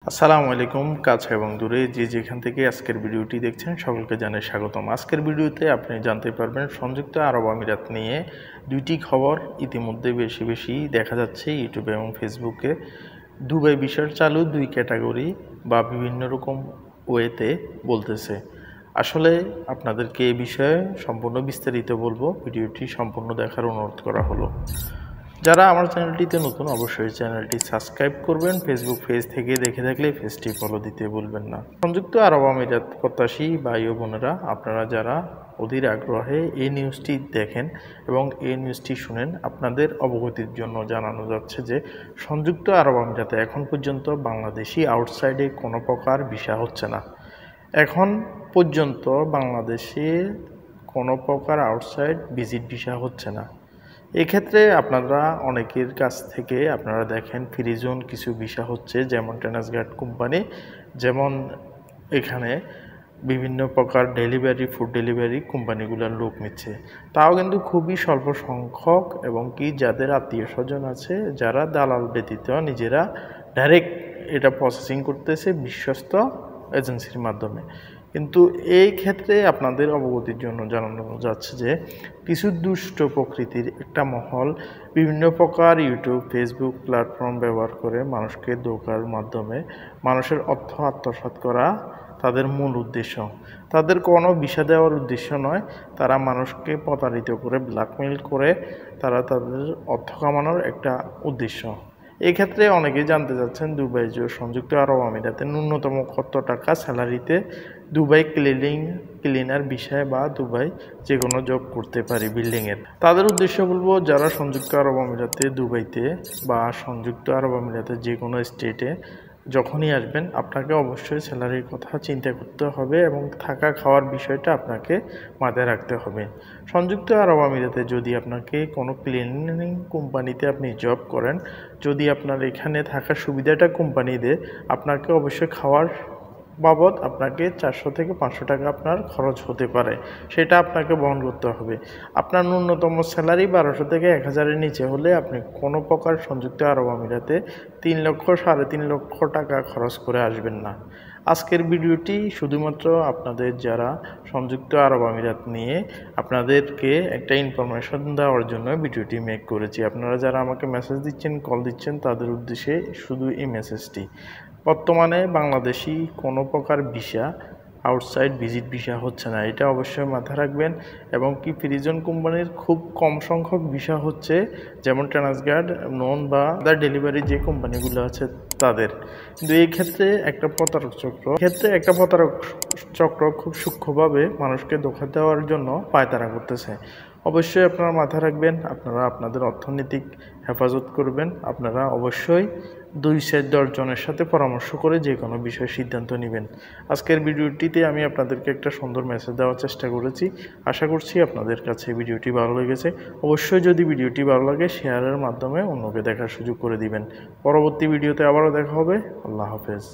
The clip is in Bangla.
আসসালামু আলাইকুম। কাছে এবং দূরে যে যেখান থেকে আজকের ভিডিওটি দেখছেন সকলকে জানাই স্বাগতম। আজকের ভিডিওতে আপনি জানতে পারবেন সংযুক্ত আরব আমিরাত নিয়ে দুইটি খবর ইতিমধ্যে বেশি দেখা যাচ্ছে ইউটিউবে এবং ফেসবুকে। দুবাই ভিসার চালু দুই ক্যাটাগরি বা বিভিন্ন রকম ওয়েতে বলতেছে। আসলে আপনাদেরকে এই বিষয়ে সম্পূর্ণ বিস্তারিত বলবো, ভিডিওটি সম্পূর্ণ দেখার অনুরোধ করা হলো। যারা আমার চ্যানেলটিতে নতুন অবশ্যই চ্যানেলটি সাবস্ক্রাইব করবেন। ফেসবুক পেজ থেকে দেখে থাকলে পেজটি ফলো দিতে ভুলবেন না। সংযুক্ত আরব আমিরাত প্রত্যাশী ভাই ও বোনেরা, আপনারা যারা অধীর আগ্রহে এই নিউজটি দেখেন এবং এই নিউজটি শুনেন, আপনাদের অবগতির জন্য জানানো যাচ্ছে যে সংযুক্ত আরব আমিরাতে এখন পর্যন্ত বাংলাদেশি আউটসাইডে কোনো প্রকার ভিসা হচ্ছে না। এখন পর্যন্ত বাংলাদেশে কোনো প্রকার আউটসাইড ভিজিট ভিসা হচ্ছে না। এক্ষেত্রে আপনারা অনেকের কাছ থেকে আপনারা দেখেন ফ্রি জোন কিছু ভিসা হচ্ছে, যেমন ট্রান্সগার্ড কোম্পানি, যেমন এখানে বিভিন্ন প্রকার ডেলিভারি ফুড ডেলিভারি কোম্পানিগুলোর লোক নিচ্ছে। তাও কিন্তু খুবই স্বল্প সংখ্যক, এবং কি যাদের আত্মীয় স্বজন আছে যারা দালাল ব্যতীত নিজেরা ডাইরেক্ট এটা প্রসেসিং করতেছে বিশ্বস্ত এজেন্সির মাধ্যমে। কিন্তু এই ক্ষেত্রে আপনাদের অবগতির জন্য জানানো যাচ্ছে যে কিছু দুষ্ট প্রকৃতির একটা মহল বিভিন্ন প্রকার ইউটিউব ফেসবুক প্ল্যাটফর্ম ব্যবহার করে মানুষকে ধোঁকার মাধ্যমে মানুষের অর্থ আত্মসাৎ করা তাদের মূল উদ্দেশ্য। তাদের কোনো ভিসা দেওয়ার উদ্দেশ্য নয়, তারা মানুষকে প্রতারিত করে ব্ল্যাকমেইল করে তারা তাদের অর্থ কামানোর একটা উদ্দেশ্য। এক্ষেত্রে অনেকেই জানতে চাচ্ছেন দুবাই সংযুক্ত আরব আমিরাতে ন্যূনতম কত টাকা স্যালারিতে দুবাই ক্লিনার বিষয় বা দুবাই যে কোনো জব করতে পারি বিল্ডিংয়ের। তাদের উদ্দেশ্য বলবো, যারা সংযুক্ত আরব আমিরাতে দুবাইতে বা সংযুক্ত আরব আমিরাতে যে কোনো স্টেটে যখনই আসবেন আপনাকে অবশ্যই স্যালারির কথা চিন্তা করতে হবে এবং থাকা খাওয়ার বিষয়টা আপনাকে মাথায় রাখতে হবে। সংযুক্ত আরব আমিরাতে যদি আপনাকে কোনো ক্লিনিং কোম্পানিতে আপনি জব করেন, যদি আপনার এখানে থাকার সুবিধাটা কোম্পানি দেয়, আপনাকে অবশ্যই খাওয়ার বাবদ আপনাকে 400 থেকে 500 টাকা আপনার খরচ হতে পারে, সেটা আপনাকে বহন করতে হবে। আপনার ন্যূনতম স্যালারি 1200 থেকে 1000-এর নিচে হলে আপনি কোনো প্রকার সংযুক্ত আরব আমিরাতে 3 লক্ষ 3.5 লক্ষ টাকা খরচ করে আসবেন না। আজকের ভিডিওটি শুধুমাত্র আপনাদের যারা সংযুক্ত আরব আমিরাত নিয়ে আপনাদেরকে একটা ইনফরমেশন দেওয়ার জন্য ভিডিওটি মেক করেছি। আপনারা যারা আমাকে মেসেজ দিচ্ছেন, কল দিচ্ছেন, তাদের উদ্দেশ্যে শুধু এই মেসেজটি। বর্তমানে বাংলাদেশি কোনো প্রকার ভিসা আউটসাইড ভিজিট ভিসা হচ্ছে না, এটা অবশ্যই মাথায় রাখবেন। এবং কি ফ্রিজন কোম্পানির খুব কম সংখ্যক ভিসা হচ্ছে, যেমন ট্রান্সগার্ড নন বা ডেলিভারি যে কোম্পানিগুলো আছে তাদের। কিন্তু এই ক্ষেত্রে একটা প্রতারক চক্র খুব সূক্ষ্মভাবে মানুষকে ধোঁকা দেওয়ার জন্য পায়তারা করতেছে। অবশ্যই আপনারা মাথায় রাখবেন, আপনারা আপনাদের অর্থনৈতিক হেফাজত করবেন। আপনারা অবশ্যই 2-10 জনের সাথে পরামর্শ করে যে কোনো বিষয়ে সিদ্ধান্ত নেবেন। আজকের ভিডিওটিতে আমি আপনাদেরকে একটা সুন্দর মেসেজ দেওয়ার চেষ্টা করেছি। আশা করছি আপনাদের কাছে ভিডিওটি ভালো লেগেছে। অবশ্যই যদি ভিডিওটি ভালো লাগে শেয়ারের মাধ্যমে অন্যকে দেখার সুযোগ করে দিবেন। পরবর্তী ভিডিওতে আবারও দেখা হবে। আল্লাহ হাফেজ।